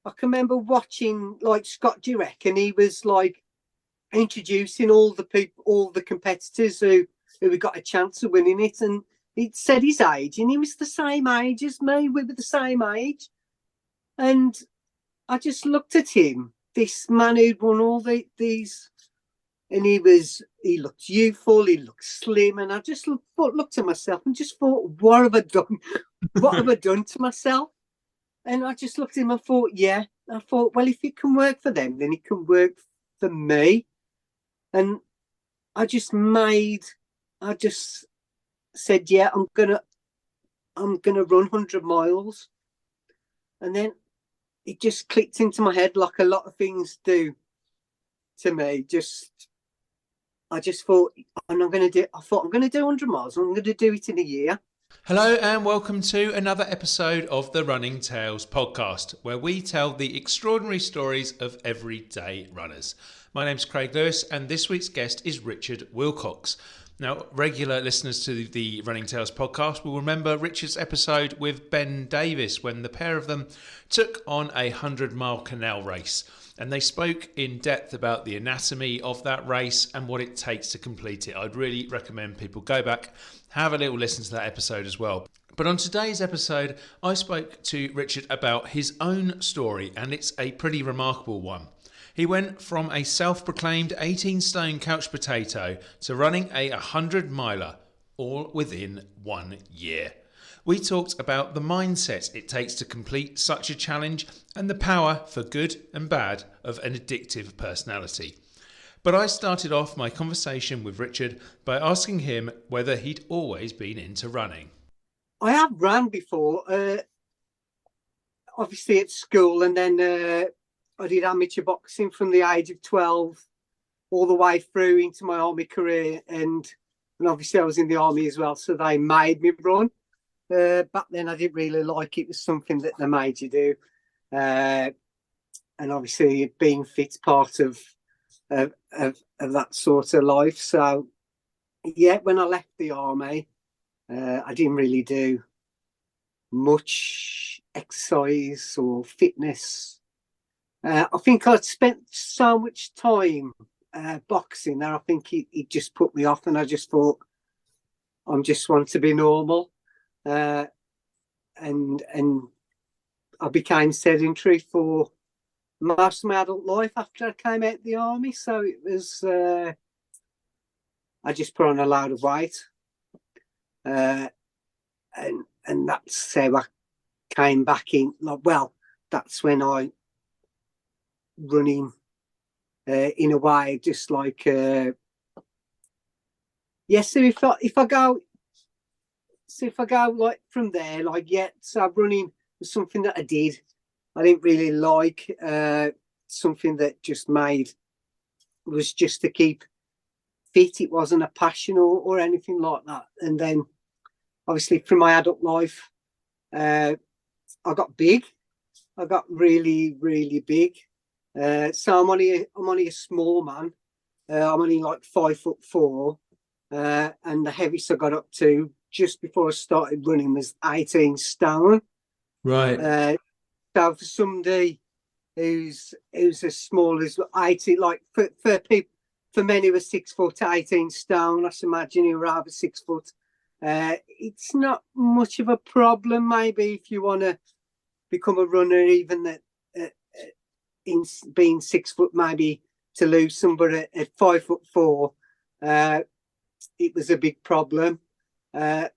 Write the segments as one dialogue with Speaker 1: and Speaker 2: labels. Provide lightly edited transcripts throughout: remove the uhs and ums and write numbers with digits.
Speaker 1: I can remember watching like Scott Jurek, and he was like introducing all the people, all the competitors who got a chance of winning it, and he said his age, and he was the same age as me. We were the same age, and I just looked at him, this man who'd won all these, and he looked youthful, he looked slim, and I just looked at myself and just thought, what have I done? What have I done to myself? And I just looked at him and thought, yeah. I thought, well, if it can work for them, then it can work for me. And I just said, yeah, I'm gonna run 100 miles. And then it just clicked into my head like a lot of things do to me. I just thought, I'm going to do 100 miles. I'm going to do it in a year.
Speaker 2: Hello and welcome to another episode of the Running Tales podcast, where we tell the extraordinary stories of everyday runners. My name's Craig Lewis, and this week's guest is Richard Wilcox. Now, regular listeners to the Running Tales podcast will remember Richard's episode with Ben Davis when the pair of them took on a 100-mile canal race. And they spoke in depth about the anatomy of that race and what it takes to complete it. I'd really recommend people go back, have a little listen to that episode as well. But on today's episode, I spoke to Richard about his own story, and it's a pretty remarkable one. He went from a self-proclaimed 18-stone couch potato to running a 100-miler, all within 1 year. We talked about the mindset it takes to complete such a challenge and the power, for good and bad, of an addictive personality. But I started off my conversation with Richard by asking him whether he'd always been into running.
Speaker 1: I have run before, obviously at school, and then I did amateur boxing from the age of 12 all the way through into my army career, and obviously I was in the army as well, so they made me run. Back then I didn't really like it. It was something that they made you do, and obviously being fit's part of that sort of life. So yeah, when I left the army, I didn't really do much exercise or fitness. I think I'd spent so much time boxing that I think it just put me off, and I just thought, I just want to be normal. And I became sedentary for most of my adult life after I came out of the army. So it was, I just put on a load of weight, and that's how I came back in. Well, that's when I running in a way, just like yes. So if I go. So if I go like from there, like, yeah, so running was something that I did. I didn't really like, something that was just to keep fit. It wasn't a passion or anything like that. And then obviously from my adult life, I got big. I got really, really big. So I'm only a small man. I'm only like 5'4", and the heaviest I got up to just before I started running was 18 stone.
Speaker 2: Right.
Speaker 1: So for somebody who's as small as 80, like for people, for men who are 6 foot, 18 stone, I should imagine you're rather 6 foot. It's not much of a problem, maybe, if you want to become a runner, even that in being 6 foot, maybe to lose somebody at 5'4", it was a big problem. And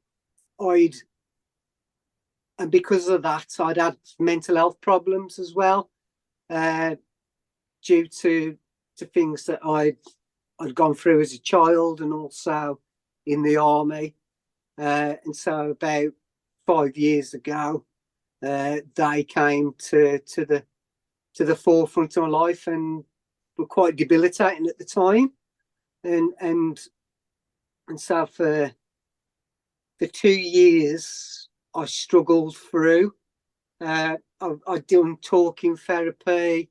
Speaker 1: because of that, I'd had mental health problems as well, due to things that I'd gone through as a child and also in the army. And so about 5 years ago, they came to the forefront of my life and were quite debilitating at the time. And so for 2 years, I struggled through. I'd done talking therapy.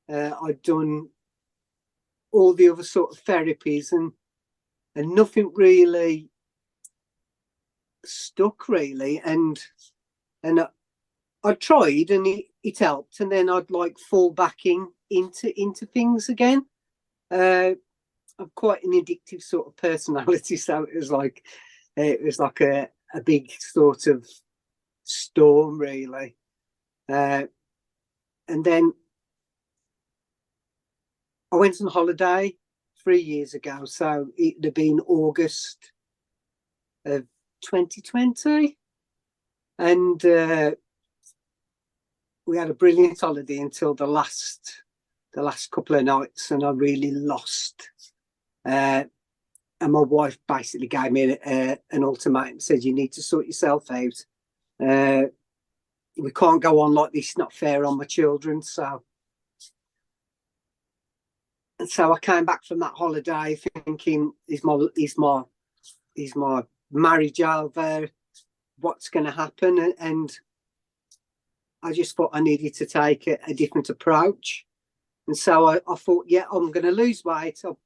Speaker 1: I'd done all the other sort of therapies, and nothing really stuck, really. And I tried and it helped, and then I'd like fall back into things again. I'm quite an addictive sort of personality, so it was like a big sort of storm, really. And then I went on holiday 3 years ago, so it'd have been August of 2020, and we had a brilliant holiday until the last couple of nights, and I really lost. And my wife basically gave me an ultimatum, said, you need to sort yourself out. We can't go on like this, not fair on my children. So I came back from that holiday thinking, is my marriage over? What's going to happen? And I just thought I needed to take a different approach. And so I thought, yeah, I'm going to lose weight. I'll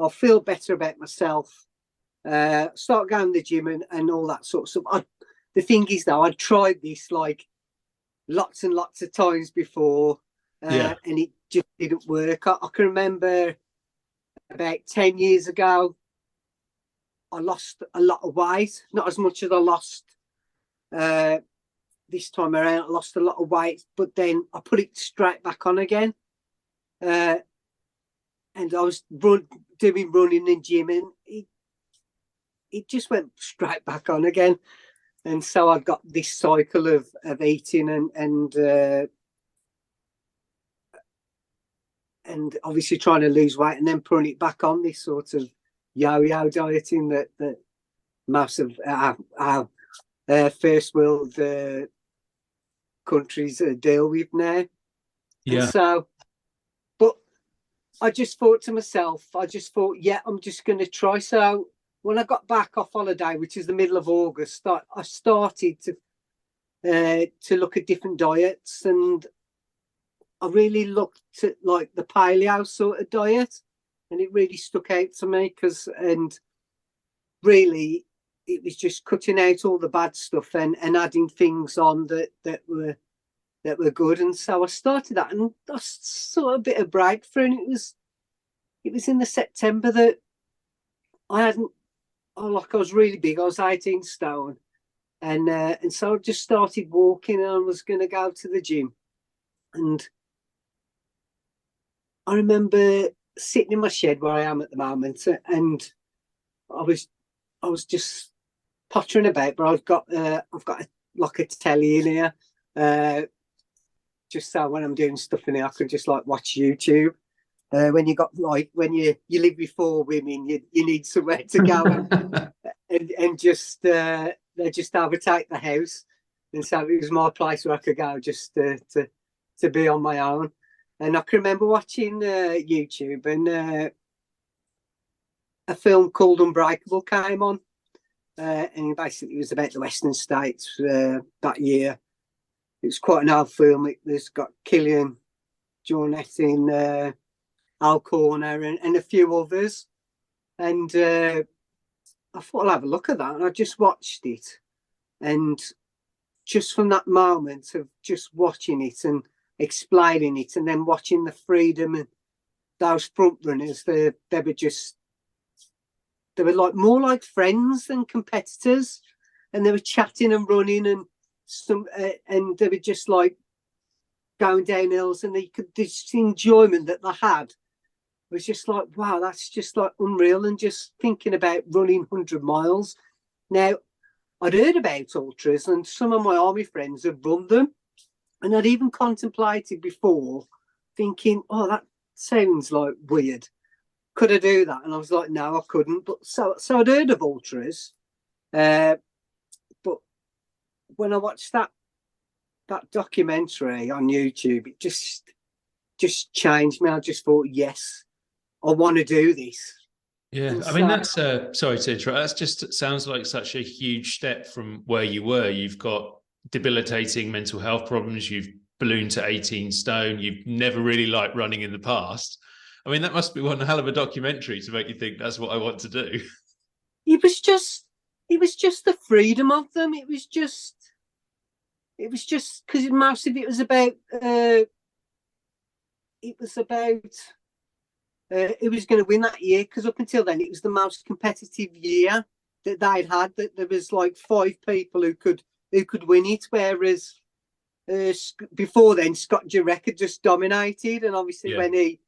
Speaker 1: feel better about myself. Start going to the gym and all that sort of stuff. The thing is, though, I'd tried this like lots and lots of times before, and it just didn't work. I can remember about 10 years ago, I lost a lot of weight, not as much as I lost this time around. I lost a lot of weight, but then I put it straight back on again. And I was doing running and gym, and it just went straight back on again. And so I got this cycle of eating and obviously trying to lose weight, and then putting it back on this sort of yo-yo dieting that most of our first world countries deal with now.
Speaker 2: Yeah.
Speaker 1: And so, but I just thought to myself, yeah, I'm just going to try. So when I got back off holiday, which is the middle of August, I started to look at different diets, and I really looked at like the paleo sort of diet, and it really stuck out to me and really it was just cutting out all the bad stuff and adding things on that were good. And so I started that, and I saw a bit of breakthrough, and it was in the September that I was really big. I was 18 stone, and so I just started walking, and I was going to go to the gym. And I remember sitting in my shed where I am at the moment, and I was just pottering about, but I've got a telly in here, just so when I'm doing stuff in here, I can just like watch YouTube. When you live with four women, you need somewhere to go and just they just overtake the house, and so it was my place where I could go just to be on my own. And I can remember watching YouTube, and a film called Unbreakable came on, and basically it was about the Western States that year. It was quite an old film. It's got Killian Jornet in, Al Corner, and a few others. And I thought I'll have a look at that, and I just watched it. And just from that moment of just watching it and explaining it, and then watching the freedom and those front runners, they were like more like friends than competitors, and they were chatting and running, and they were just like going down hills, and this enjoyment that they had was just like, wow, that's just like unreal. And just thinking about running 100 miles. Now, I'd heard about ultras, and some of my army friends had run them, and I'd even contemplated before, thinking, oh, that sounds like weird. Could I do that? And I was like, no, I couldn't. But so I'd heard of ultras, but when I watched that documentary on YouTube, it just changed me. I just thought, yes, I want to do this.
Speaker 2: Yeah, I mean, that's sorry to interrupt. That's just sounds like such a huge step from where you were. You've got debilitating mental health problems. You've ballooned to 18 stone. You've never really liked running in the past. I mean, that must be one hell of a documentary to make you think that's what I want to do. It
Speaker 1: was just the freedom of them. It it was just because most of it was about who was going to win that year, because up until then it was the most competitive year that they'd had. That there was like 5 people who could win it, whereas before then Scott Jurek had just dominated, and obviously when he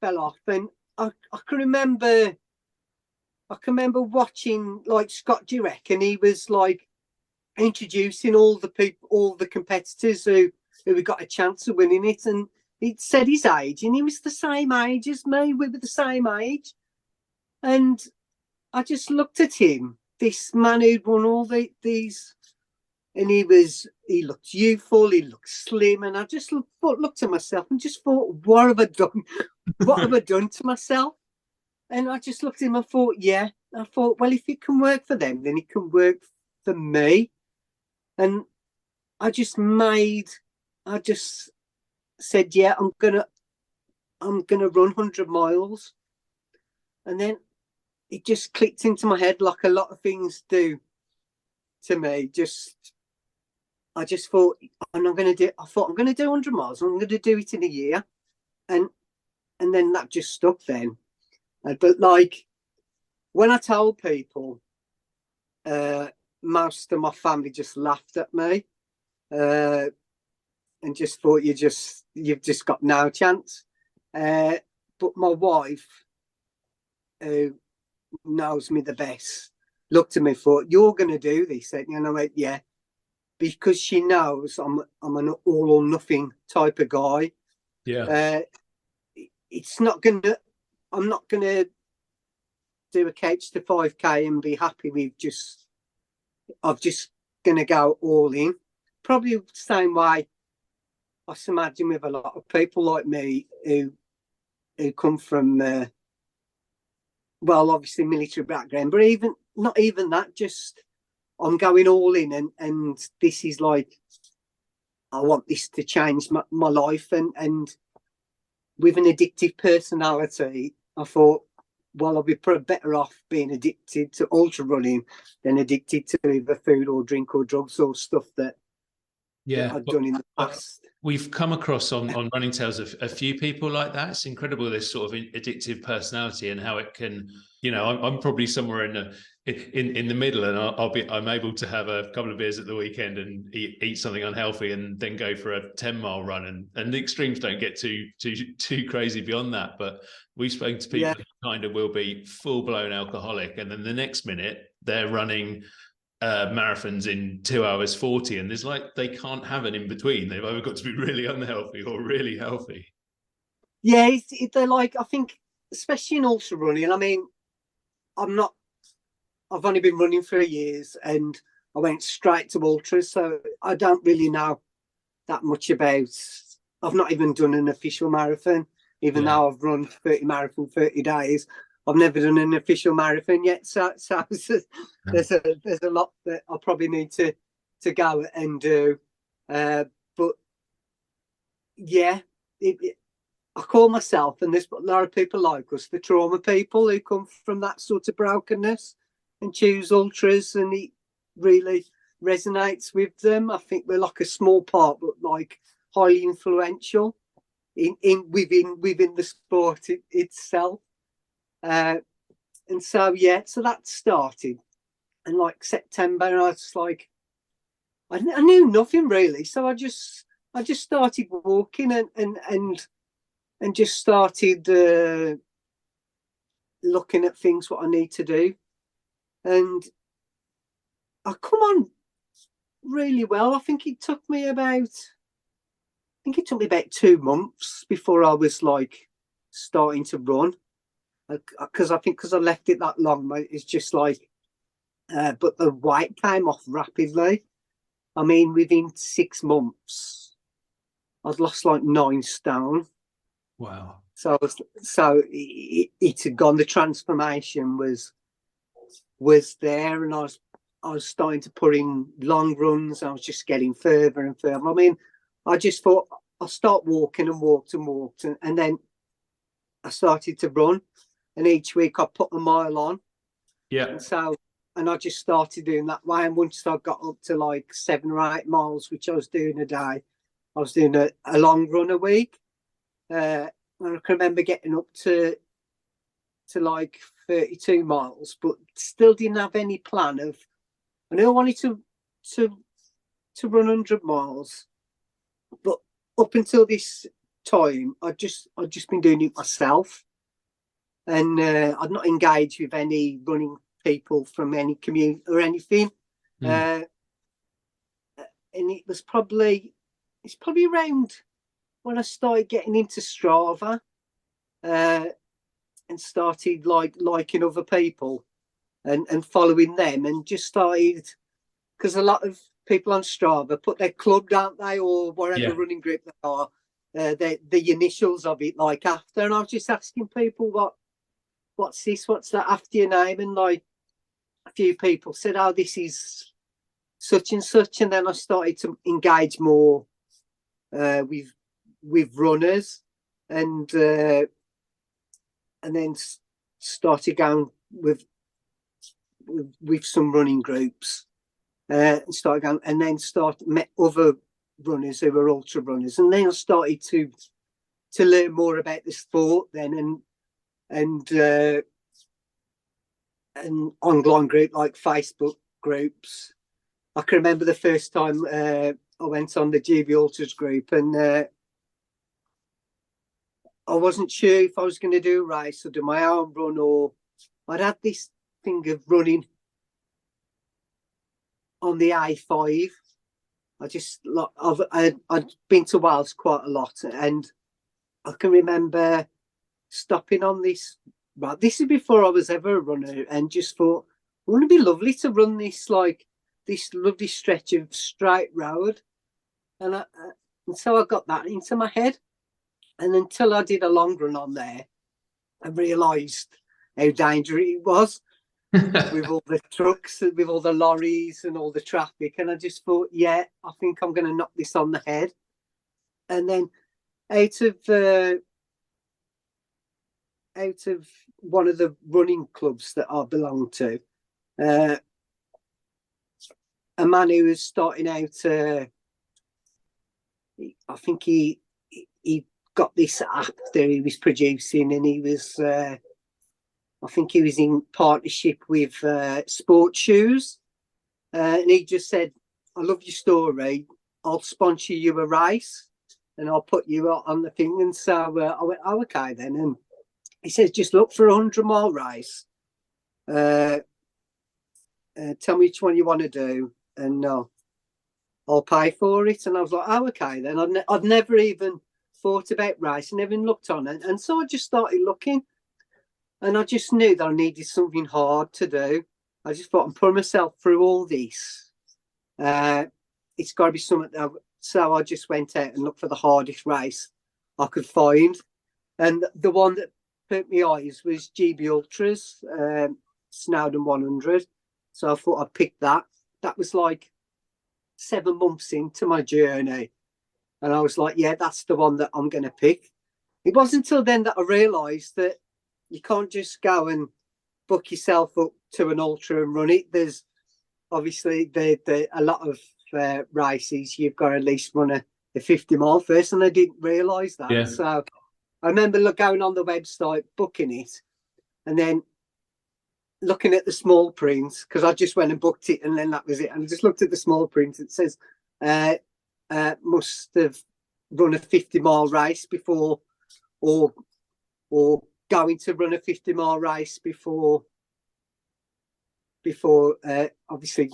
Speaker 1: fell off, and I can remember watching like Scott Jurek, and he was like introducing all the competitors who got a chance of winning it, and he said his age, and he was the same age as me. We were the same age, and I just looked at him, this man who'd won all these, and he looked youthful, he looked slim, and I just looked at myself and just thought, what have I done? What have I done to myself? And I just looked at him and thought, yeah. I thought, well, if it can work for them, then it can work for me. And I just said, yeah, I'm gonna run 100 miles. And then it just clicked into my head, like a lot of things do to me. I just thought, I'm going to do 100 miles. I'm going to do it in a year. And then that just stuck then. But like, when I told people, most of my family just laughed at me, and just thought you've just got no chance. But my wife, who knows me the best, looked at me and thought, you're going to do this, and I went, yeah, because she knows I'm an all or nothing type of guy. Yeah. I'm not gonna do a couch to 5K and be happy with I'm just gonna go all in. Probably the same way I imagine with a lot of people like me who come from obviously military background, but not even that, just I'm going all in, and this is like, I want this to change my life, and with an addictive personality, I thought, well, I'll be better off being addicted to ultra running than addicted to either food or drink or drugs or stuff that I've done in the past.
Speaker 2: We've come across on Running Tales a few people like that. It's incredible, this sort of addictive personality, and how it can, I'm probably somewhere in the middle, and I'm able to have a couple of beers at the weekend and eat something unhealthy, and then go for a 10-mile run, and the extremes don't get too crazy beyond that. But we've spoken to people who kind of will be full-blown alcoholic, and then the next minute they're running marathons in 2 hours 40, and there's like, they can't have an in between. They've either got to be really unhealthy or really healthy.
Speaker 1: Yeah, they're like, I think, especially in ultra running. I mean, I've only been running for years, and I went straight to ultras, so I don't really know that much about. I've not even done an official marathon, even though I've run 30 marathon 30 days. I've never done an official marathon yet, so there's a lot that I probably need to go and do. But yeah, I call myself, and there's a lot of people like us, the trauma people who come from that sort of brokenness and choose ultras, and it really resonates with them. I think we're like a small part, but like highly influential within the sport itself. And so that started, and like September, and I was like, I knew nothing really, so I just started walking and just started looking at things what I need to do, and I come on really well. I think it took me about 2 months before I was like starting to run. Because I left it that long, it's just like, but the weight came off rapidly. I mean, within 6 months, I'd lost like 9 stone.
Speaker 2: Wow!
Speaker 1: So it had gone. The transformation was there, and I was starting to put in long runs. I was just getting further and further. I mean, I just thought I'll start walking, and walked, and then I started to run. And each week I put a mile on.
Speaker 2: Yeah.
Speaker 1: And so I just started doing that way. And once I got up to like 7 or 8 miles, which I was doing a day, I was doing a long run a week. And I can remember getting up to like 32 miles, but still didn't have any plan of. I knew I wanted to run 100 miles, but up until this time, I'd just been doing it myself, and I'd not engaged with any running people from any community or anything. And it's probably around when I started getting into Strava, and started liking other people and following them, and just started, because a lot of people on Strava put their club, don't they, or whatever running group they are, the initials of it like after, and I was just asking people what's this, what's that after your name, and like a few people said, oh, this is such and such, and then I started to engage more with runners, and then started going with some running groups, and started going, and then met other runners who were ultra runners, and then I started to learn more about the sport then, and an online group like Facebook groups. I can remember the first time I went on the GB Ultras group, and I wasn't sure if I was going to do a race or do my own run, or I'd had this thing of running on the A5. I'd been to Wales quite a lot, and I can remember stopping on this. Well, this is before I was ever a runner, and just thought, wouldn't it be lovely to run this lovely stretch of straight road? And so I got that into my head. And until I did a long run on there, I realised how dangerous it was with all the trucks, with all the lorries and all the traffic. And I just thought, yeah, I think I'm going to knock this on the head. And then out of one of the running clubs that I belong to, a man who was starting out, I think he got this app that he was producing, and he was, I think he was in partnership with Sports Shoes, and he just said, I love your story, I'll sponsor you a race and I'll put you on the thing. And so I went, oh, okay then. And he says, just look for a 100-mile race, tell me which one you want to do, and I'll pay for it. And I was like, oh, okay then. I'd never even thought about racing, never even looked on it. And so I just started looking, and I just knew that I needed something hard to do. I just thought, I'm putting myself through all this. It's got to be something so I just went out and looked for the hardest race I could find. And the one that put me eyes was GB Ultras, Snowdon 100. So I thought I'd pick that. That was like 7 months into my journey. And I was like, yeah, that's the one that I'm going to pick. It wasn't until then that I realised that you can't just go and book yourself up to an ultra and run it. There's obviously a lot of races, you've got to at least run a 50-mile first, and I didn't realise that. Yeah. So I remember going on the website, booking it, and then looking at the small print, because I just went and booked it, and then that was it. And I just looked at the small print. It says must have run a 50-mile race before, or going to run a 50-mile race before obviously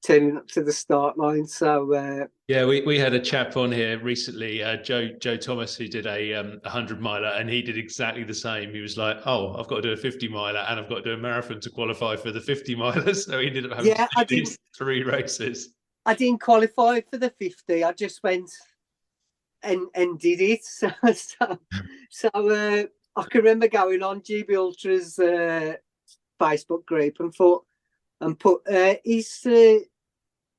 Speaker 1: turning up to the start line. So
Speaker 2: yeah, we had a chap on here recently, Joe Thomas, who did a 100-miler, and he did exactly the same. He was like, oh, I've got to do a 50-miler and I've got to do a marathon to qualify for the 50-miler. So he ended up having to do these 3 races.
Speaker 1: I didn't qualify for the 50. I just went and did it. So I can remember going on GB Ultra's Facebook group and put is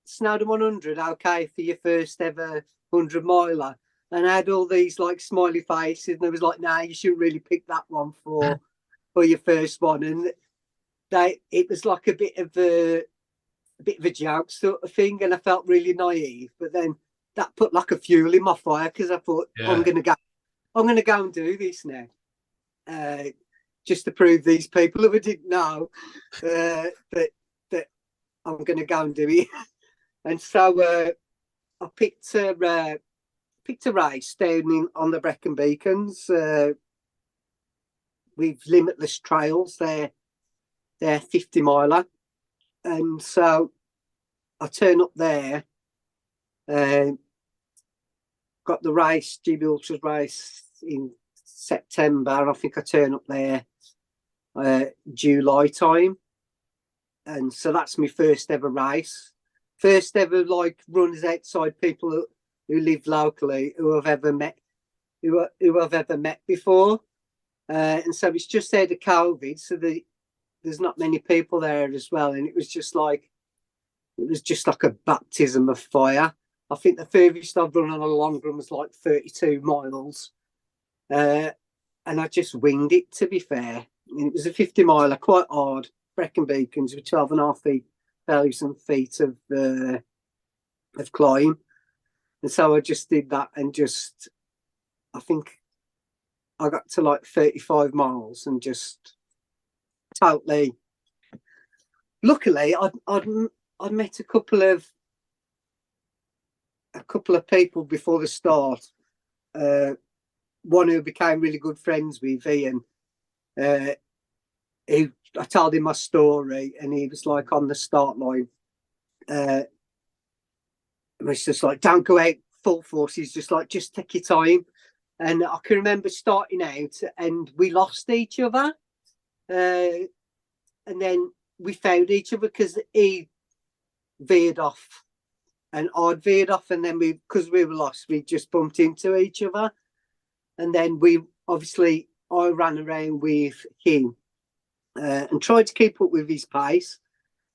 Speaker 1: Snowdon 100 okay for your first ever 100-miler? And I had all these like smiley faces, and I was like, nah, you shouldn't really pick that one for your first one. And it was like a bit of a joke sort of thing, and I felt really naive. But then that put like a fuel in my fire, because I thought, I'm gonna go and do this now, just to prove these people who I didn't know that I'm gonna go and do it. And so I picked a race down on the Brecon Beacons with limitless trails. They're 50 miler, and so I turn up there. Got the race, GB Ultra race in September. I think I turn up there July time, and so that's my first ever race. First ever like runners outside people who live locally who I've ever met before. And so it's just out of COVID, so there's not many people there as well, and it was just like a baptism of fire. I think the furthest I've run on a long run was like 32 miles, and I just winged it, to be fair. And it was a 50 miler, quite hard. Brecon Beacons with 12,500 feet of climb, and so I just did that, and just I think I got to like 35 miles and just totally. Luckily, I'd met a couple of people before the start. One who became really good friends with, Ian. I told him my story, and he was like on the start line. It was just like, don't go out full force. He's just like, just take your time. And I can remember starting out, and we lost each other. And then we found each other because he veered off and I'd veered off, and then because we were lost, we just bumped into each other. And then I ran around with him and tried to keep up with his pace,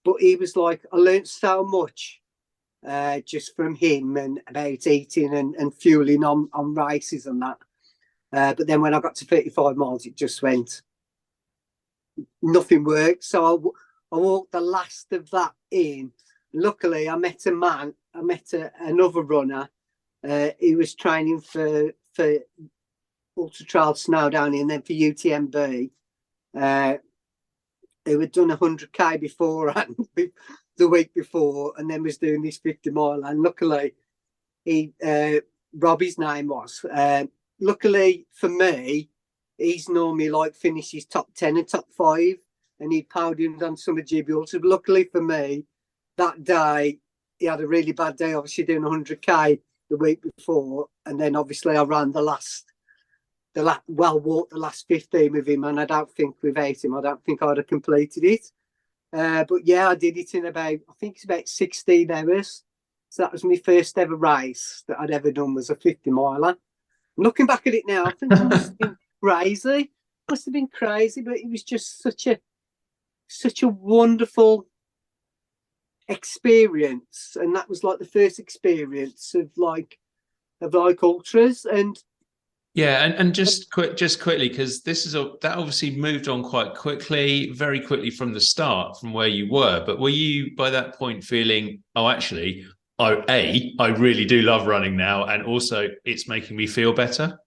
Speaker 1: but he was like, I learned so much just from him, and about eating and fueling on races and that. But then when I got to 35 miles, it just went, nothing worked. So I walked the last of that in. Luckily, I met another runner. He was training for Ultra Trail Snowdon and then for UTMB. Who had done 100k beforehand the week before, and then was doing this 50 mile. And luckily, Robbie's name was. Luckily for me, he's normally like finishes top 10 and top 5, and he podiumed on some of GB Ultra. But luckily for me, that day he had a really bad day, obviously doing 100k the week before, and then obviously I ran walked the last 15 with him, and I don't think without him, I don't think I'd have completed it. But yeah, I did it in I think it's about 16 hours. So that was my first ever race that I'd ever done, was a 50 miler. Looking back at it now, I think it must have been crazy. Must have been crazy, but it was just such a wonderful experience, and that was like the first experience of ultras. And
Speaker 2: yeah, and just quickly, because that obviously moved on quite quickly, very quickly from the start, from where you were. But were you by that point feeling, oh, actually, I really do love running now, and also it's making me feel better?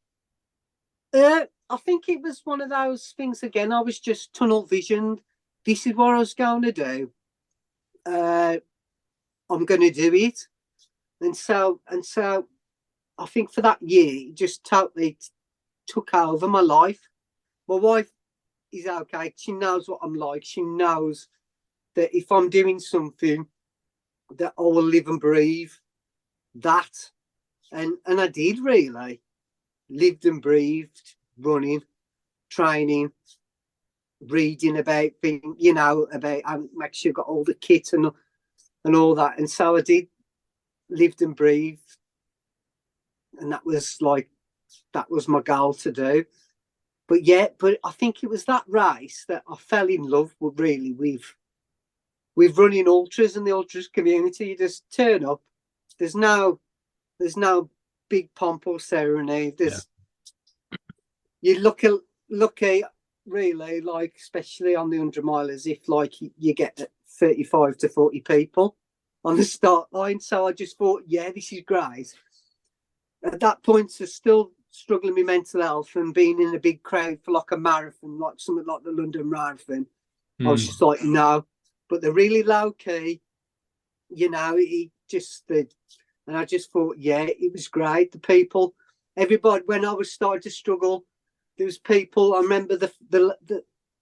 Speaker 1: I think it was one of those things again. I was just tunnel visioned. This is what I was going to do. I'm going to do it, and so I think for that year, it just totally took over my life. My wife is okay. She knows what I'm like. She knows that if I'm doing something, that I will live and breathe that. And I did really. Lived and breathed running, training, reading about things, about make sure you got all the kit and all that. And so I did, lived and breathed. And that was my goal to do. But I think it was that race that I fell in love with, really, with running ultras and the ultras community. You just turn up. There's no big pomp or ceremony. You lucky really, like, especially on the 100 milers, if like you get 35 to 40 people on the start line. So I just thought, yeah, this is great. At that point, I was still struggling with mental health and being in a big crowd for like a marathon, like something like the London Marathon. I was just like, no. But they're really low key, you know, he just did. And I just thought, yeah, it was great. The people, everybody, when I was starting to struggle, there was people. I remember the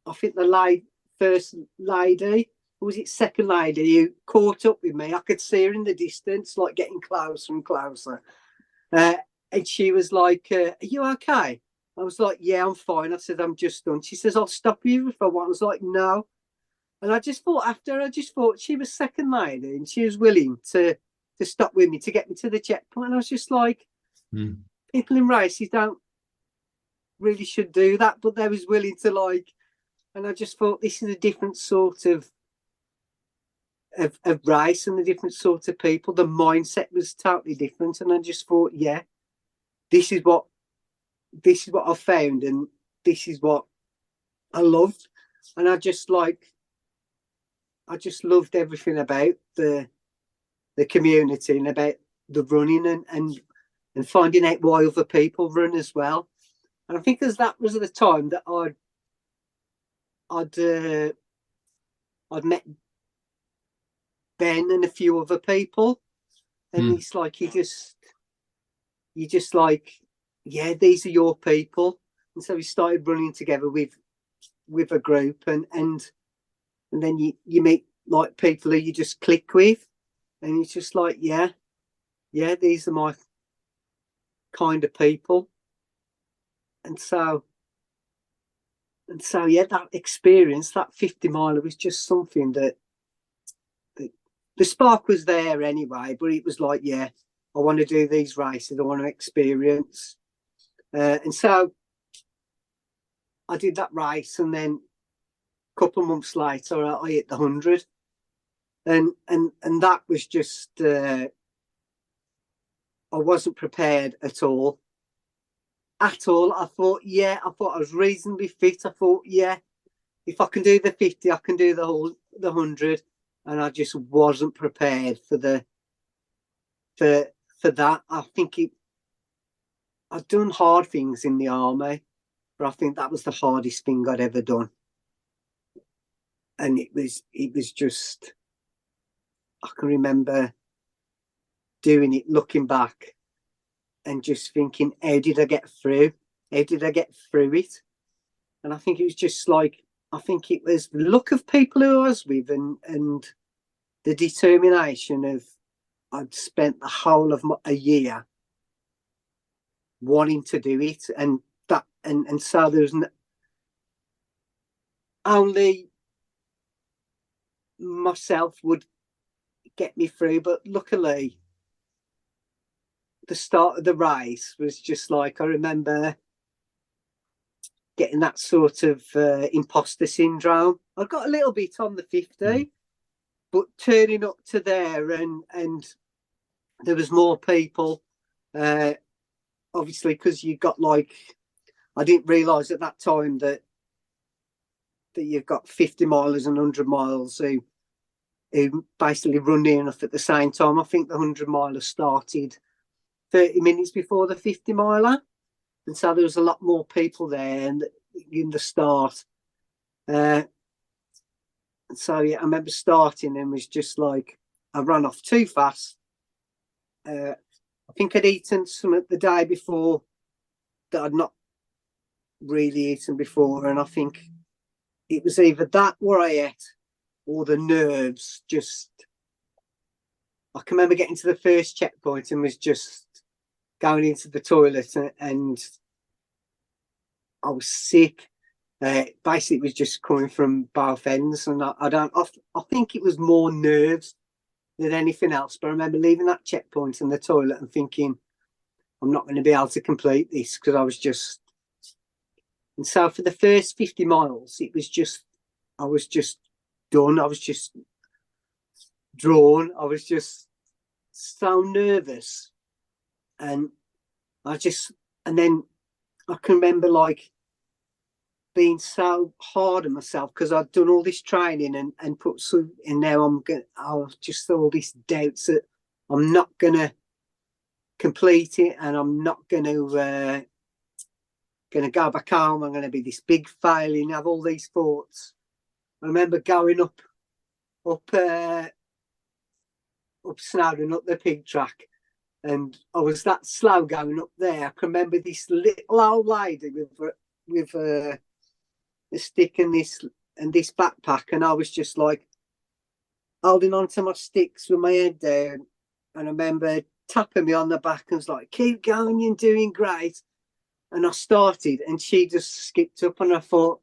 Speaker 1: I think the first lady, or was it second lady, who caught up with me. I could see her in the distance, like getting closer and closer. And she was like, are you okay? I was like, yeah, I'm fine. I said, I'm just done. She says, I'll stop you if I want. I was like, no. And I just thought she was second lady and she was willing to stop with me, to get me to the checkpoint. And I was just like, people in races don't really should do that, but they was willing to, like, and I just thought this is a different sort of race and a different sort of people. The mindset was totally different. And I just thought, yeah, this is what I found, and this is what I loved. And I just loved everything about the community and about the running and finding out why other people run as well. And I think as that was at the time that I'd met Ben and a few other people, and it's like you just like, yeah, these are your people. And so we started running together with a group, and then you meet like people who you just click with, and it's just like, yeah, these are my kind of people. And so yeah, that experience, that 50 miler, was just something that the spark was there anyway, but it was like, yeah, I want to do these races, I want to experience. And so I did that race, and then a couple of months later I hit the 100, and that was just I wasn't prepared at all. I thought I was reasonably fit. I thought, yeah, if I can do the 50, I can do the 100. And I just wasn't prepared for that. I think I'd done hard things in the army, but I think that was the hardest thing I'd ever done. And it was just, I can remember doing it, looking back and just thinking, how did I get through? How did I get through it? And I think it was just like, I think it was the luck of people who I was with, and the determination of, I'd spent the whole of a year wanting to do it, and so there was only myself would get me through. But luckily, the start of the race was just like, I remember getting that sort of imposter syndrome. I got a little bit on the 50, but turning up to there, and there was more people, obviously, because you got, like, I didn't realise at that time that you've got 50 milers and 100 miles who basically run near enough at the same time. I think the 100 miler started 30 minutes before the 50 miler, and so there was a lot more people there in the start. So yeah, I remember starting and was just like, I ran off too fast. I think I'd eaten something the day before that I'd not really eaten before, and I think it was either that what I ate or the nerves. Just, I can remember getting to the first checkpoint and was just going into the toilet, and I was sick. Basically, it was just coming from both ends, and I think it was more nerves than anything else. But I remember leaving that checkpoint in the toilet and thinking, I'm not going to be able to complete this, because I was just. And so for the first 50 miles, I was just done. I was just drawn. I was just so nervous, and then I can remember, like, being so hard on myself because I'd done all this training and put some, and now I was just all these doubts that I'm not gonna complete it, and I'm not gonna go back home. I'm gonna be this big failure and have all these thoughts. I remember going up Snowdon, up the pig track, and I was that slow going up there. I can remember this little old lady with a stick and this backpack, and I was just like holding on to my sticks with my head down. And I remember tapping me on the back and was like, "Keep going, you're doing great." And I started, and she just skipped up, and I thought,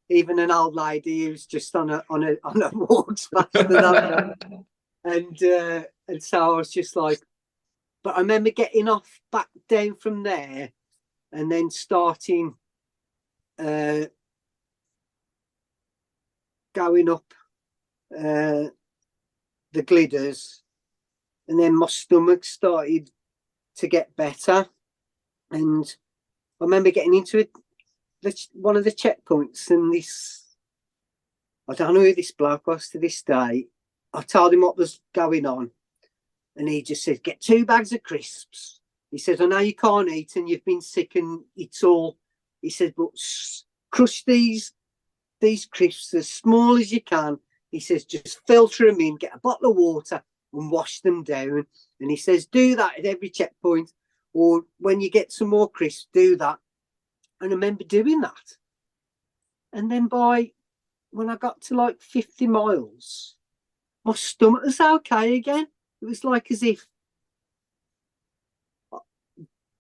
Speaker 1: even an old lady who's just on a walks faster than I am. And so I was just like, but I remember getting off back down from there, and then starting going up the glidders, and then my stomach started to get better. And I remember getting into one of the checkpoints, and I don't know who this bloke was to this day. I told him what was going on, and he just said, "Get 2 bags of crisps." He said, "I know you can't eat and you've been sick and it's all," he said, "but crush these crisps as small as you can." He says, "Just filter them in, get a bottle of water and wash them down." And he says, "Do that at every checkpoint, or when you get some more crisps, do that." And I remember doing that. And then when I got to like 50 miles, my stomach was okay again. It was like as if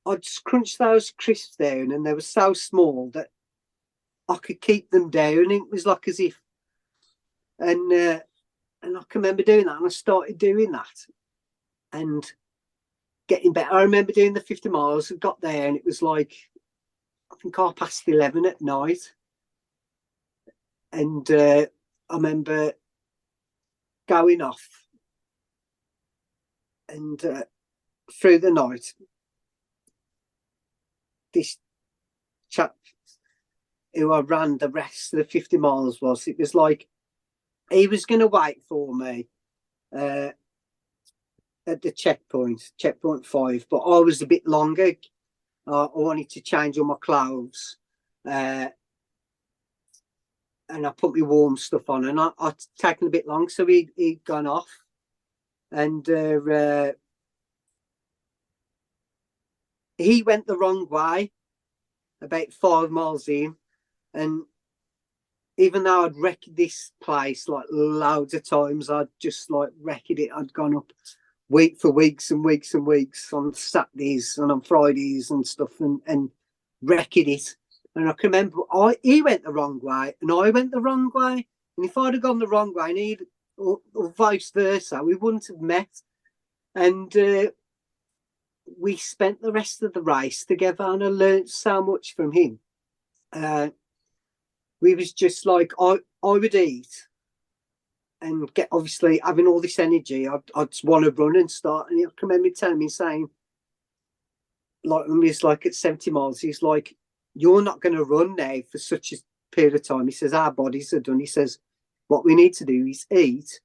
Speaker 1: I'd just crunched those crisps down, and they were so small that I could keep them down. It was like as if, and I can remember doing that, and I started doing that and getting better. I remember doing the 50 miles, and got there, and it was like, I think 11:30 at night. And I remember going off, and through the night, this chap who I ran the rest of the 50 miles it was like he was going to wait for me at the checkpoint 5, but I was a bit longer. I wanted to change all my clothes, and I put my warm stuff on, and I'd taken a bit long, so he'd gone off. And he went the wrong way about 5 miles in, and even though I'd wrecked this place like loads of times, I'd just like wrecked it. I'd gone up for weeks and weeks and weeks on Saturdays and on Fridays and stuff, and wrecked it. And I can remember he went the wrong way and I went the wrong way. And if I'd have gone the wrong way, and or vice versa, we wouldn't have met. And we spent the rest of the race together, and I learned so much from him. We was just like, I would eat and get, obviously having all this energy, I'd want to run and start. And I can remember telling me, saying, like when we was like at 70 miles, he's like, "You're not going to run now for such a period of time." He says, "Our bodies are done." He says, "What we need to do is eat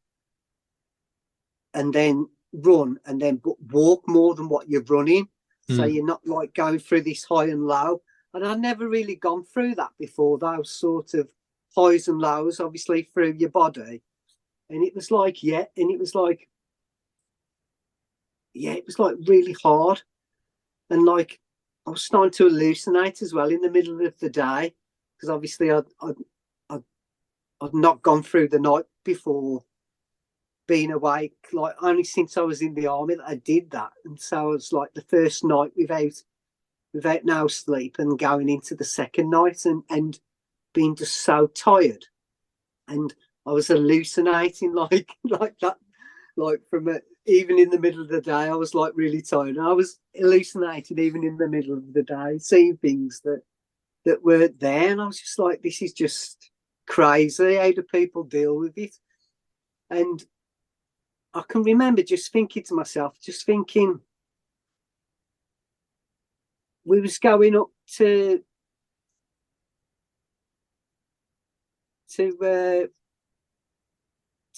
Speaker 1: and then run, and then walk more than what you're running." So you're not like going through this high and low. And I'd never really gone through that before, those sort of highs and lows, obviously, through your body. And it was like, it was like really hard. And like, I was starting to hallucinate as well in the middle of the day, because obviously I'd not gone through the night before being awake, like only since I was in the army that I did that. And so it was like the first night without no sleep, and going into the second night and being just so tired. And I was hallucinating like that, like even in the middle of the day, I was like really tired. And I was hallucinating even in the middle of the day, seeing things that weren't there. And I was just like, this is just crazy. How do people deal with it? And I can remember just thinking to myself, we was going up to to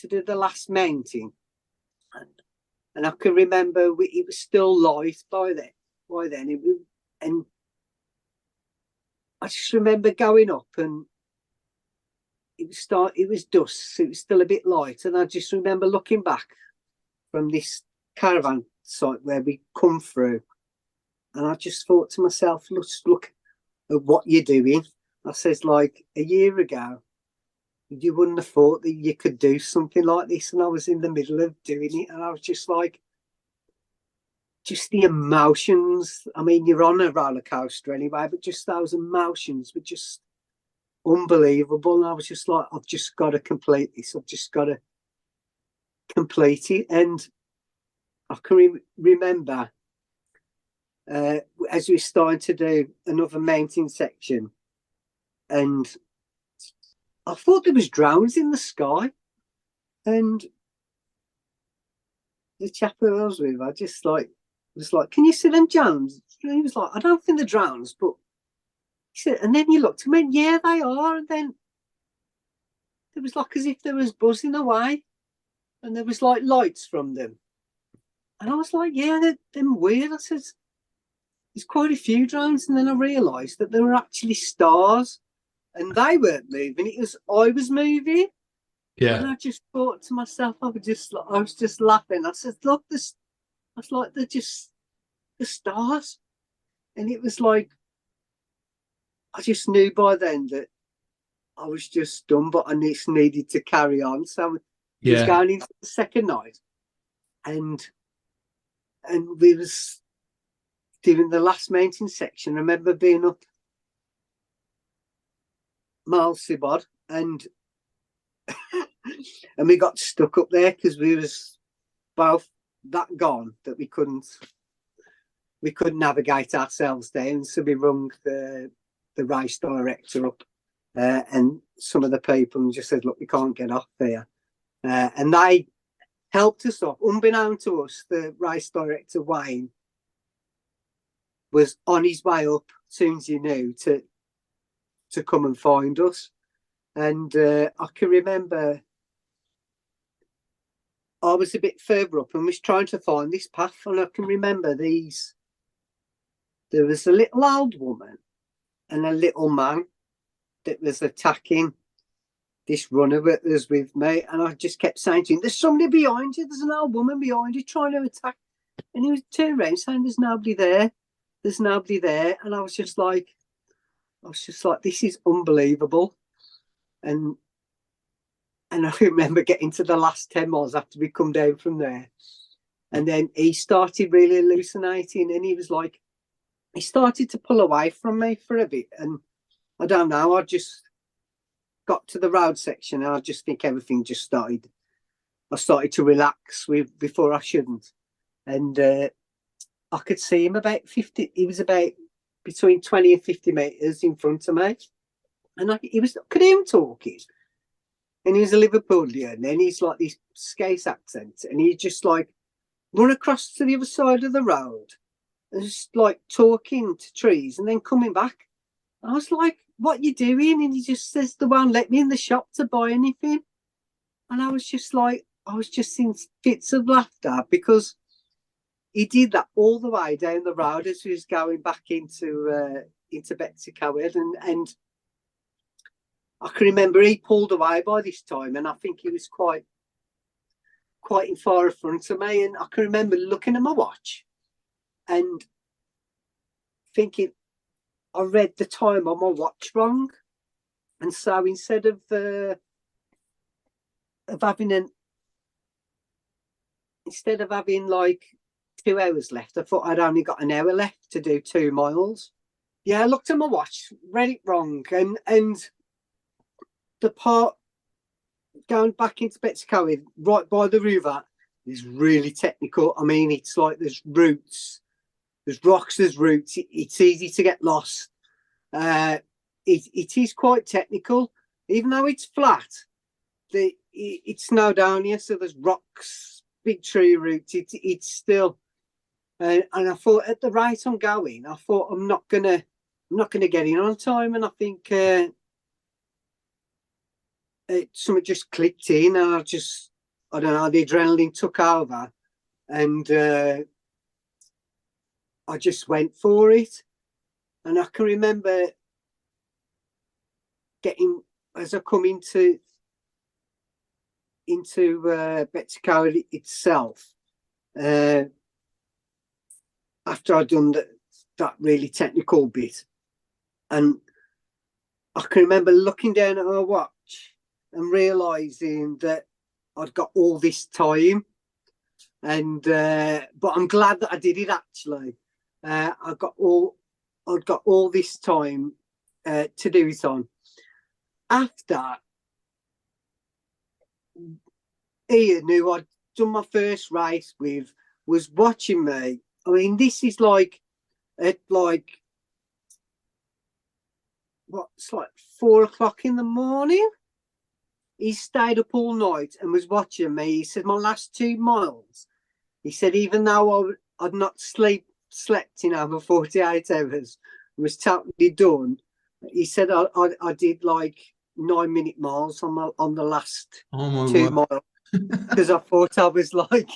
Speaker 1: do the last mountain, and I can remember it was still light by then. And I just remember going up, and it was dusk, so it was still a bit light, and I just remember looking back from this caravan site where we come through, and I just thought to myself, look at what you're doing. I says, like, a year ago, you wouldn't have thought that you could do something like this, and I was in the middle of doing it, and I was just like, just the emotions. I mean, you're on a roller coaster anyway, but just those emotions were just unbelievable. And I was just like, I've just got to complete this. I've just got to complete it. And I can remember as we were starting to do another mountain section, and I thought there was drones in the sky, and the chap who I was with, I just was like, can you see them drones? And he was like, I don't think they're drones, but he said, and then you looked and went, yeah, they are. And then it was like as if there was buzzing away, and there was like lights from them. And I was like, yeah, they're weird. I said, there's quite a few drones. And then I realised that they were actually stars, and they weren't moving. I was moving.
Speaker 2: Yeah.
Speaker 1: And I just thought to myself, I was just laughing. I said, look, I was like, they're just the stars. And it was like, I just knew by then that I was just done, but I just needed to carry on. So it was going into the second night, and we was doing the last mountain section. I remember being up Malsibod, and we got stuck up there because we was both that gone that we couldn't navigate ourselves down. So we rung the race director up, and some of the people, and just said, look, we can't get off there, and they helped us up. Unbeknown to us, the race director, Wayne, was on his way up as soon as he knew to come and find us. And I can remember I was a bit further up and was trying to find this path, and I can remember there was a little old woman and a little man that was attacking this runner that was with me, and I just kept saying to him, there's somebody behind you, there's an old woman behind you trying to attack. And he was turning around saying, there's nobody there, and I was just like, this is unbelievable. And I remember getting to the last 10 miles after we come down from there, and then he started really hallucinating, and he started to pull away from me for a bit, and I don't know, I just got to the road section, and I just think everything just started. I started to relax before I shouldn't, and I could see him about 50. He was about between 20 and 50 meters in front of me, and I could hear him talking, and he was a Liverpoolian, and then he's like this Scouse accent, and he just like run across to the other side of the road, and just like talking to trees, and then coming back. I was like, what you doing? And he just says, they won't let me in the shop to buy anything. And I was just in fits of laughter, because he did that all the way down the road as he was going back into Betsy Coward, and I can remember he pulled away by this time, and I think he was quite in far in front of me, and I can remember looking at my watch and thinking, I read the time on my watch wrong, and so instead of having like 2 hours left, I thought I'd only got an hour left to do 2 miles. Yeah, I looked at my watch, read it wrong, and the part going back into Betscoe, right by the river, is really technical. I mean, it's like there's roots. There's rocks, there's roots. It's easy to get lost. It is quite technical. Even though it's flat, it's Snowdonia, so there's rocks, big tree roots. It's still... and I thought, at the rate I'm going, I thought I'm not gonna get in on time. And I think something just clicked in, and I don't know, the adrenaline took over, and I just went for it. And I can remember as I come into Betticoat itself, after I'd done that really technical bit, and I can remember looking down at my watch and realising that I'd got all this time, and but I'm glad that I did it. Actually, I'd got all this time to do it on. After Ian, who I'd done my first race with, was watching me. I mean, this is like at what's like 4 o'clock in the morning. He stayed up all night and was watching me. He said, my last 2 miles, he said, even though I'd not slept in over 48 hours, was totally done. He said I did like 9-minute miles on the last 2 miles, because I thought I was like,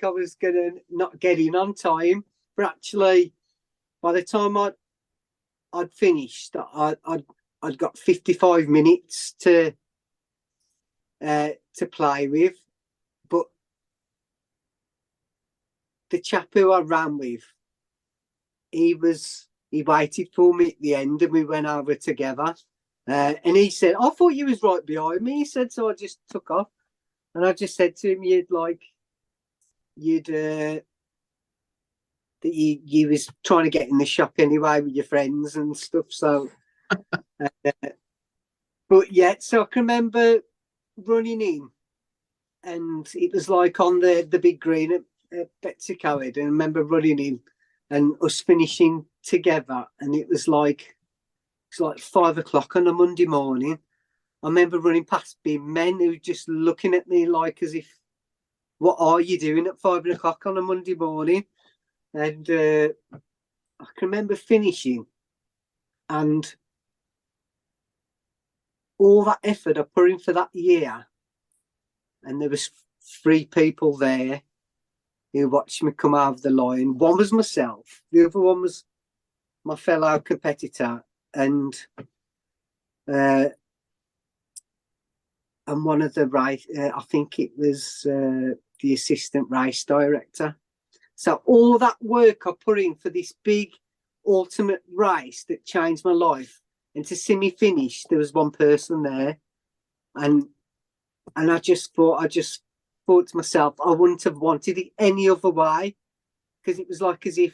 Speaker 1: I was gonna not get in on time, but actually, by the time I'd finished, I'd got 55 minutes to play with. But the chap who I ran with, he waited for me at the end, and we went over together. And he said, I thought you was right behind me. He said, so I just took off. And I just said to him, that you was trying to get in the shop anyway with your friends and stuff. So, but yeah, so I can remember running in, and it was like on the big green at Betticoat, and I remember running in and us finishing together, and it was like 5 o'clock on a Monday morning. I remember running past big men who were just looking at me like as if, what are you doing at 5 o'clock on a Monday morning? And I can remember finishing, and all that effort I put in for that year, and there was 3 people there who watched me come out of the line. One was myself, the other one was my fellow competitor, and one of the race, I think it was the assistant race director. So all that work I put in for this big ultimate race that changed my life, and to see me finish, there was one person there, and I just thought to myself, I wouldn't have wanted it any other way, because it was like as if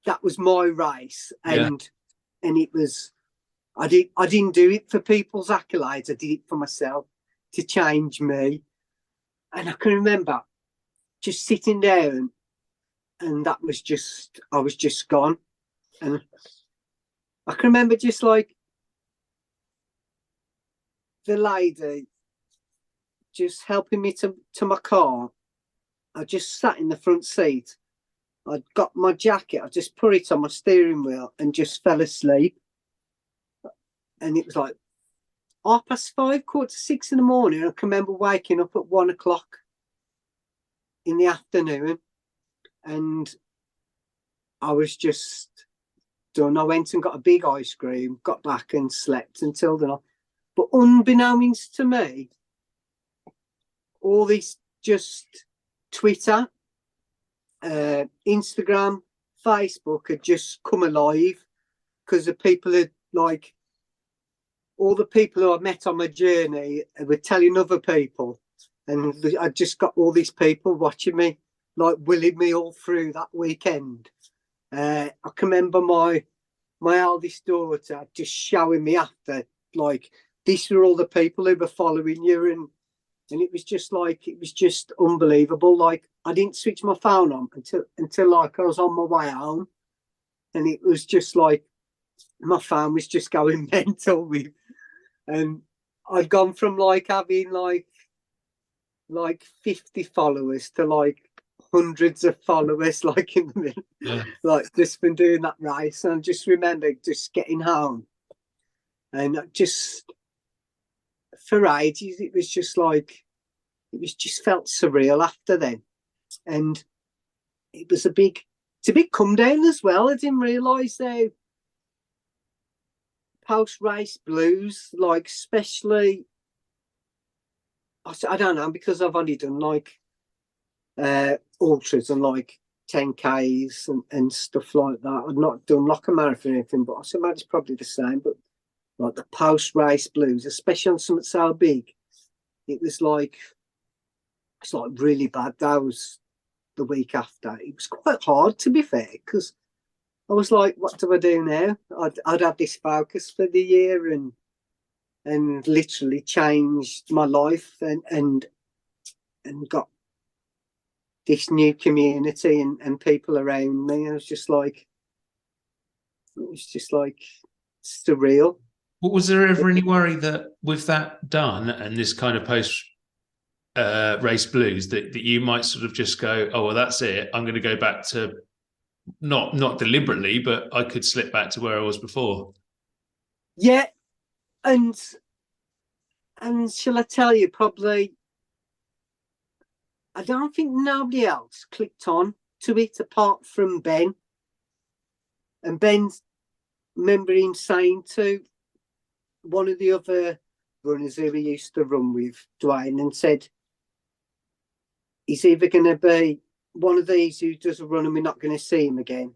Speaker 1: that was my race, and it was, I didn't do it for people's accolades. I did it for myself, to change me. And I can remember just sitting down, and I was just gone. And I can remember just like the lady just helping me to my car. I just sat in the front seat. I got my jacket, I just put it on my steering wheel and just fell asleep. And it was like 5:30, 5:45 in the morning. I can remember waking up at 1 o'clock in the afternoon, and I was just done. I went and got a big ice cream, got back and slept until the night. But unbeknownst to me, all this just Twitter, Instagram, Facebook had just come alive, because the people had, like, all the people who I met on my journey were telling other people, and I just got all these people watching me, like willing me all through that weekend. I can remember my eldest daughter just showing me after, like, these were all the people who were following you, and it was just like, it was just unbelievable. Like, I didn't switch my phone on until like I was on my way home, and it was just like my phone was just going mental with, and I'd gone from like having like 50 followers to like hundreds of followers, like in the middle, like just been doing that race. And I just remember just getting home And just for ages, it was just like, just felt surreal after then. And it's a big come down as well. I didn't realise though, post race blues, like especially, I don't know, because I've only done like ultras and like 10Ks and stuff like that. I've not done like a marathon or anything, but I imagine it's probably the same. But like the post race blues, especially on something so big, it's like really bad. That was the week after. It was quite hard, to be fair, because I was like, what do I do now? I'd had this focus for the year and literally changed my life and got this new community and people around me. It was just like surreal.
Speaker 2: Was there ever any worry that with that done and this kind of post race blues that you might sort of just go, oh well, that's it, I'm going to go back to not deliberately, but I could slip back to where I was before?
Speaker 1: Yeah, and shall I tell you, probably I don't think nobody else clicked on to it apart from Ben. And Ben's, remember him saying to one of the other runners who he used to run with, Dwayne, and said, he's either going to be one of these who doesn't run and we're not going to see him again,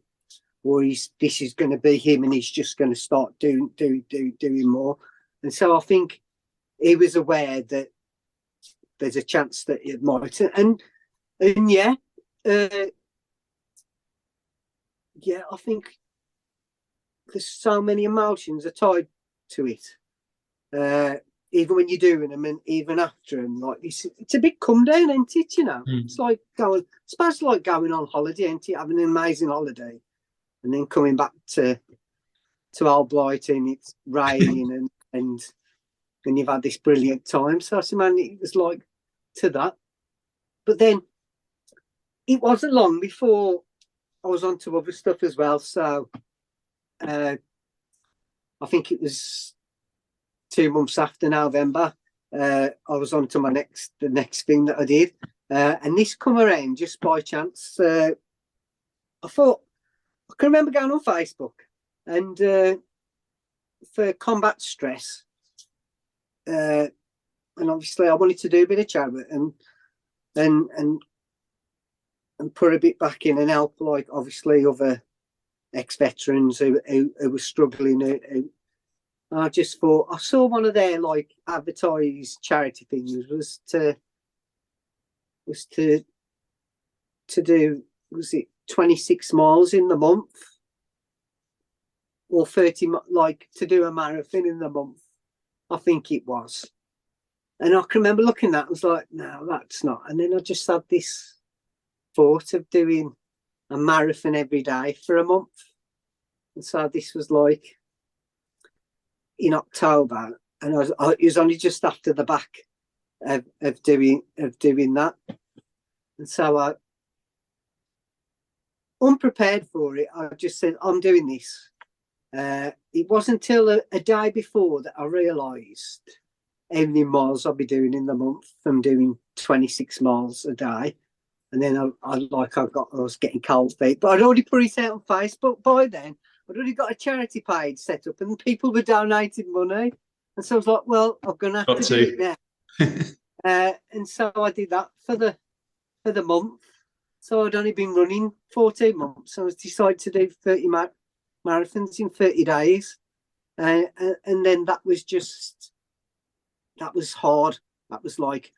Speaker 1: or this is going to be him and he's just going to start doing more. And so I think he was aware that there's a chance that it might. And yeah, I think there's so many emotions are tied to it. Even when you're doing them and even after them, like this, it's a big come down, isn't it? You know, It's like going on holiday, isn't it? Having an amazing holiday, and then coming back to Albrighton, it's raining and you've had this brilliant time. So I said, man, it was like to that. But then it wasn't long before I was on to other stuff as well. So I think it was 2 months after November, I was on to the next thing that I did. And this come around just by chance. I thought, I can remember going on Facebook and for combat stress. And obviously I wanted to do a bit of charity and put a bit back in and help, like obviously other ex-veterans who were struggling. I just thought, I saw one of their like advertised charity things was to do, was it 26 miles in the month or 30, like to do a marathon in the month, I think it was. And I can remember looking at that, I was like, no, that's not. And then I just had this thought of doing a marathon every day for a month. And so this was like in October, and it was only just after the back of doing that. And so I, unprepared for it, I just said, I'm doing this. It wasn't until a day before that I realised how many miles I'll be doing in the month. I'm doing 26 miles a day. And then I was getting cold feet, but I'd already put it out on Facebook by then. I'd already got a charity page set up and people were donating money. And so I was like, well, I'm going to have to do it now. And so I did that for the month. So I'd only been running 14 months. So I decided to do 30 marathons in 30 days. And then that was hard. That was like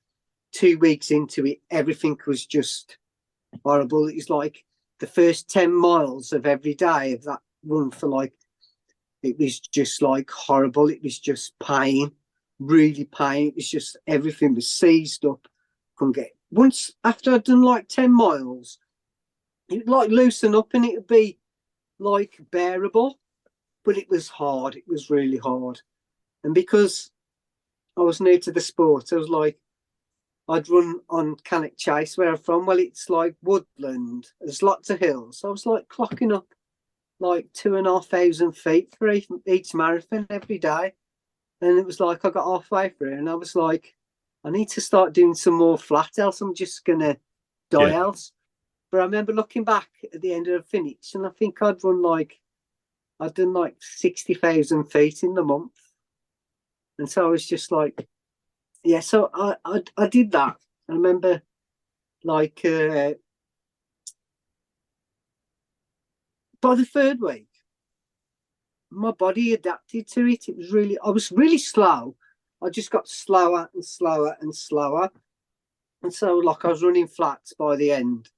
Speaker 1: 2 weeks into it. Everything was just horrible. It was like the first 10 miles of every day of that run for like, it was just like horrible. It was just pain, really pain. It was just, everything was seized up. Couldn't get, once after I'd done like 10 miles, it would like loosen up and it would be like bearable, but it was hard. It was really hard. And because I was new to the sport, I was like, I'd run on Cannock Chase where I'm from. Well, it's like woodland. There's lots of hills. So I was like clocking up like 2,500 feet for each marathon every day. And it was like I got halfway through and I was like, I need to start doing some more flat, else I'm just gonna die
Speaker 2: Yeah.
Speaker 1: else. But I remember looking back at the end of the finish, and I think I'd done like 60,000 feet in the month. And so I was just like, yeah, so I did that. I remember like by the third week, my body adapted to it. I was really slow. I just got slower and slower and slower. And so like I was running flats by the end,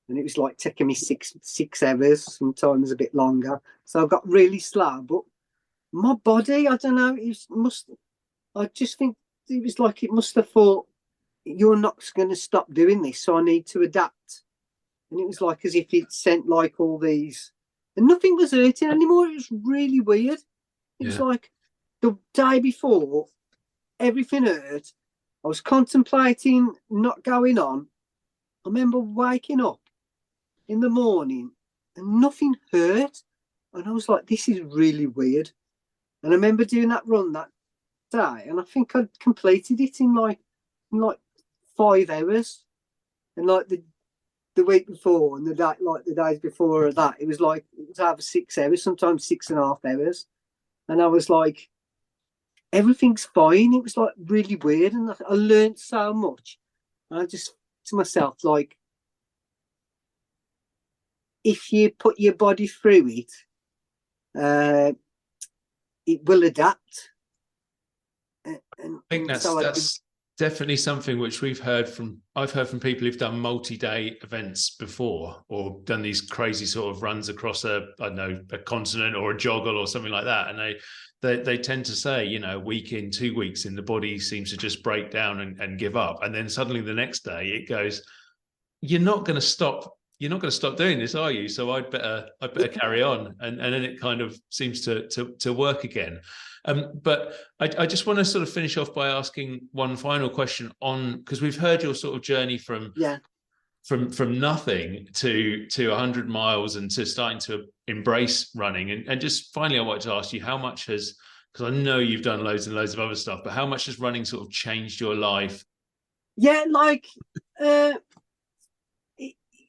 Speaker 1: and it was like taking me six hours, sometimes a bit longer. So I got really slow. But my body, I don't know, I just think it was like it must have thought, you're not going to stop doing this, so I need to adapt. And it was like as if it sent like all these, and nothing was hurting anymore. It was really weird. It was
Speaker 2: Yeah.
Speaker 1: like the day before, everything hurt. I was contemplating not going on. I remember waking up in the morning and nothing hurt. And I was like, this is really weird. And I remember doing that run that day, and I think I'd completed it in like 5 hours. And like the week before and the days before that, it was over 6 hours, sometimes 6.5 hours. And I was like, everything's fine. It was like really weird, and I learned so much. And I just to myself, like, if you put your body through it, it will adapt.
Speaker 2: I think that's definitely something which I've heard from people who've done multi-day events before, or done these crazy sort of runs across a continent or a joggle or something like that. And they tend to say, you know, a week in, 2 weeks in, the body seems to just break down and give up. And then suddenly the next day it goes, you're not going to stop doing this, are you? So I'd better carry on. And then it kind of seems to work again. But I just want to sort of finish off by asking one final question on, because we've heard your sort of journey from nothing to 100 miles and to starting to embrace running. And just finally, I wanted to ask you, how much has, because I know you've done loads and loads of other stuff, but how much has running sort of changed your life?
Speaker 1: Yeah, like,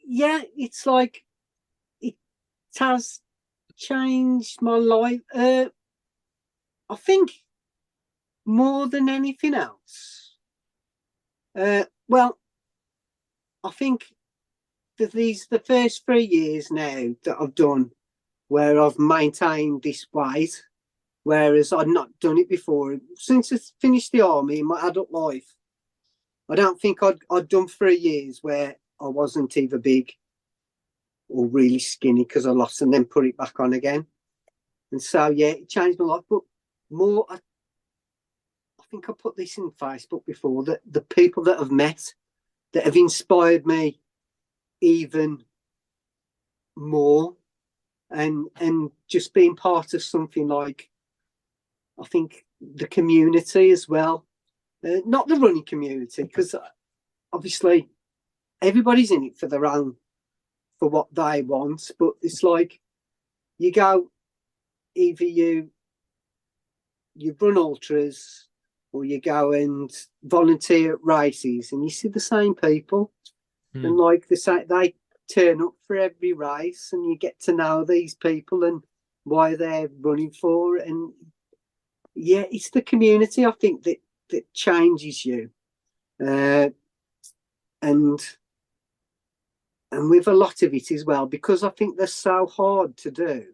Speaker 1: it's like it has changed my life. I think more than anything else. Well, I think for the first 3 years now that I've done, where I've maintained this weight, whereas I'd not done it before since I finished the army in my adult life. I don't think I'd done 3 years where I wasn't either big or really skinny because I lost and then put it back on again. And so, yeah, it changed my life. But more, I think I put this in Facebook before, that the people that I've met that have inspired me even more, and just being part of something like, I think, the community as well. Not the running community, because obviously everybody's in it for what they want, but it's like you go, either you run ultras or you go and volunteer at races, and you see the same people, and like they turn up for every race, and you get to know these people and why they're running for. And yeah, it's the community, I think, that changes you. And with a lot of it as well, because I think they're so hard to do,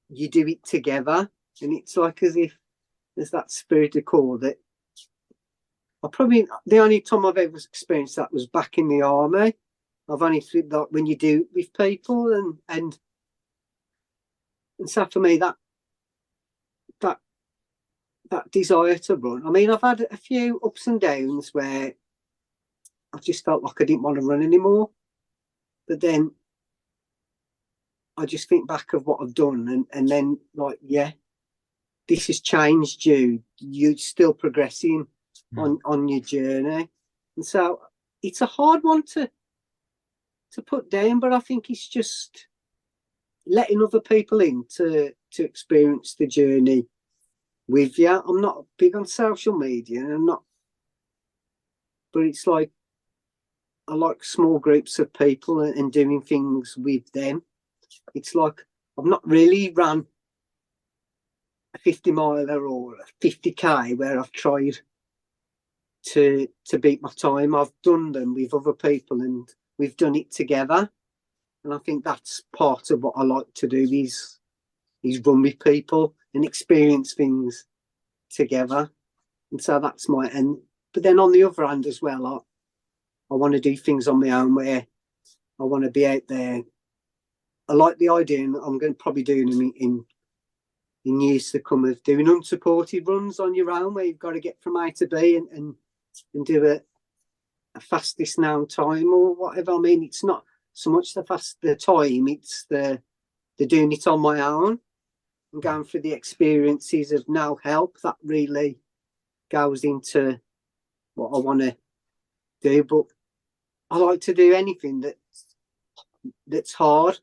Speaker 1: you do it together, and it's like as if there's that spirit of core that the only time I've ever experienced that was back in the army. I've only seen that when you do it with people, and so for me that desire to run. I mean, I've had a few ups and downs where I just felt like I didn't want to run anymore. But then I just think back of what I've done, and then like, yeah, this has changed you. You're still progressing on your journey. And so it's a hard one to put down, but I think it's just letting other people in to experience the journey with you. I'm not big on social media, and I'm not, but it's like I like small groups of people and doing things with them. It's like I've not really run a 50 miler or a 50k where I've tried to beat my time. I've done them with other people and we've done it together. And I think that's part of what I like to do is run with people and experience things together. And so that's my end. But then on the other hand as well, I want to do things on my own where I want to be out there. I like the idea, and I'm going to probably do them in years to come, of doing unsupported runs on your own where you've got to get from A to B and do a fastest known time or whatever. I mean, it's not so much the time, it's the doing it on my own and going through the experiences of no help. That really goes into what I want to do. But I like to do anything that's hard,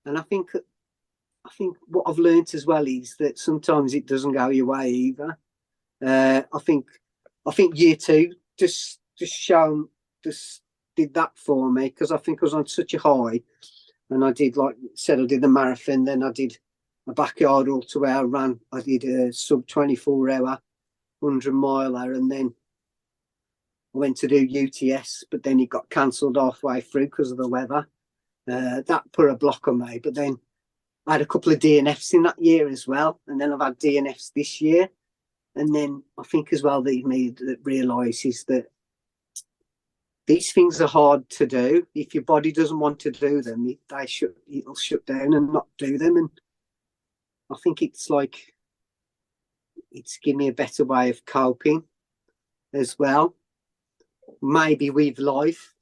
Speaker 1: and I think what I've learnt as well is that sometimes it doesn't go your way either. I think year two just did that for me, because I think I was on such a high, and I did, like I said, I did the marathon, then I did a backyard ultra where I did a sub 24 hour 100 miler, and then I went to do UTS, but then it got cancelled halfway through because of the weather. That put a block on me. But then I had a couple of DNFs in that year as well, and then I've had DNFs this year. And then I think as well that realises that these things are hard to do. If your body doesn't want to do them, it'll shut down and not do them. And I think it's given me a better way of coping as well. Maybe with life,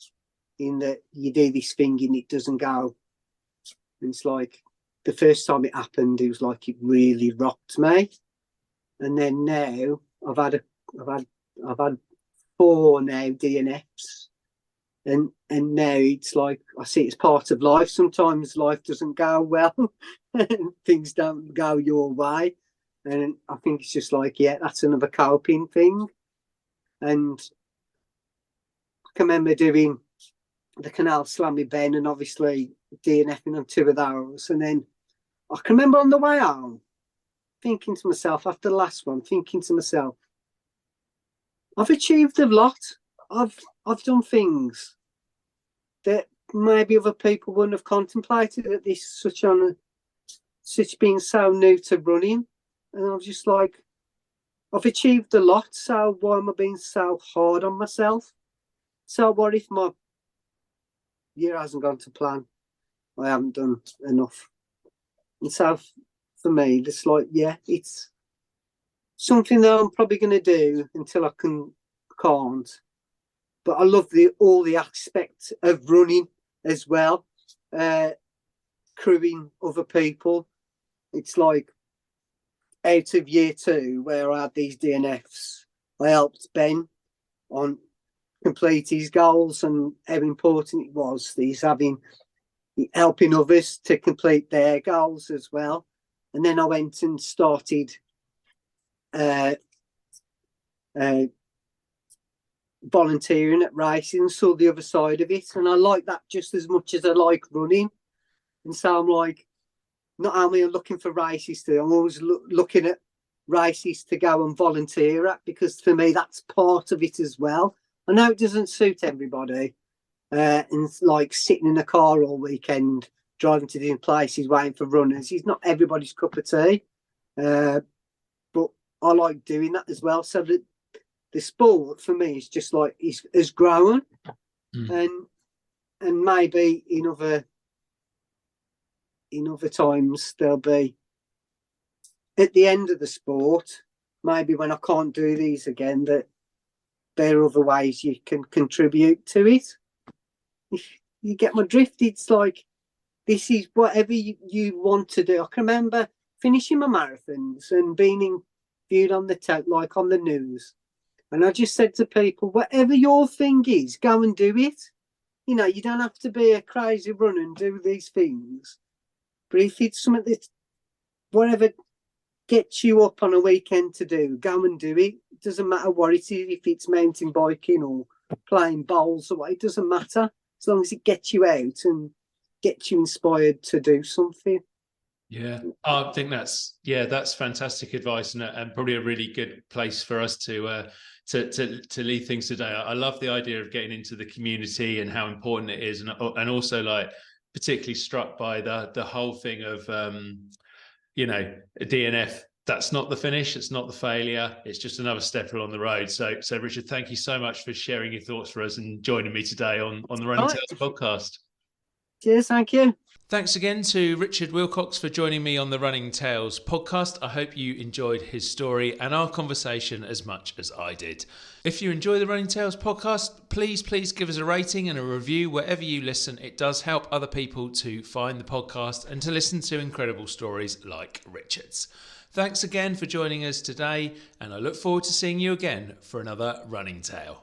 Speaker 1: in that you do this thing and it doesn't go. And it's like the first time it happened, it was like it really rocked me. And then now I've had 4 now DNFs, and now it's like I see it's part of life. Sometimes life doesn't go well, and things don't go your way, and I think it's just like, yeah, that's another coping thing. And I can remember doing the Canal Slammy Ben, and obviously DNFing on 2 of those, and then I can remember on the way home thinking to myself, after the last one, I've achieved a lot. I've done things that maybe other people wouldn't have contemplated at this, such being so new to running. And I was just like, I've achieved a lot, so why am I being so hard on myself? So what if my year hasn't gone to plan? I haven't done enough. And so for me, it's like, yeah, it's something that I'm probably going to do until I can't. But I love all the aspects of running as well, crewing other people. It's like out of year 2, where I had these DNFs, I helped Ben on complete his goals, and how important it was he's helping others to complete their goals as well. And then I went and started volunteering at races and saw the other side of it. And I like that just as much as I like running. And so I'm like, not only am I looking for races to, I'm always looking at races to go and volunteer at, because for me, that's part of it as well. I know it doesn't suit everybody. And it's like sitting in a car all weekend, driving to different places, waiting for runners. It's not everybody's cup of tea. But I like doing that as well. So that the sport for me is just like has grown, and maybe in other times there'll be at the end of the sport, maybe when I can't do these again, that there are other ways you can contribute to it. If you get my drift, it's like, this is whatever you want to do. I can remember finishing my marathons and being viewed on like on the news. And I just said to people, whatever your thing is, go and do it. You know, you don't have to be a crazy runner and do these things. But if it's something that, whatever gets you up on a weekend to do, go and do it. It doesn't matter what it is, if it's mountain biking or playing bowls or what, it doesn't matter. As long as it gets you out and gets you inspired to do something.
Speaker 2: Yeah, I think that's fantastic advice, and probably a really good place for us to leave things today. I love the idea of getting into the community and how important it is, and also like particularly struck by the whole thing of a DNF. That's not the finish. It's not the failure. It's just another step along the road. So Richard, thank you so much for sharing your thoughts for us and joining me today on the Running Tales podcast.
Speaker 1: Cheers, thank you.
Speaker 2: Thanks again to Richard Wilcox for joining me on the Running Tales podcast. I hope you enjoyed his story and our conversation as much as I did. If you enjoy the Running Tales podcast, please give us a rating and a review wherever you listen. It does help other people to find the podcast and to listen to incredible stories like Richard's. Thanks again for joining us today, and I look forward to seeing you again for another Running Tale.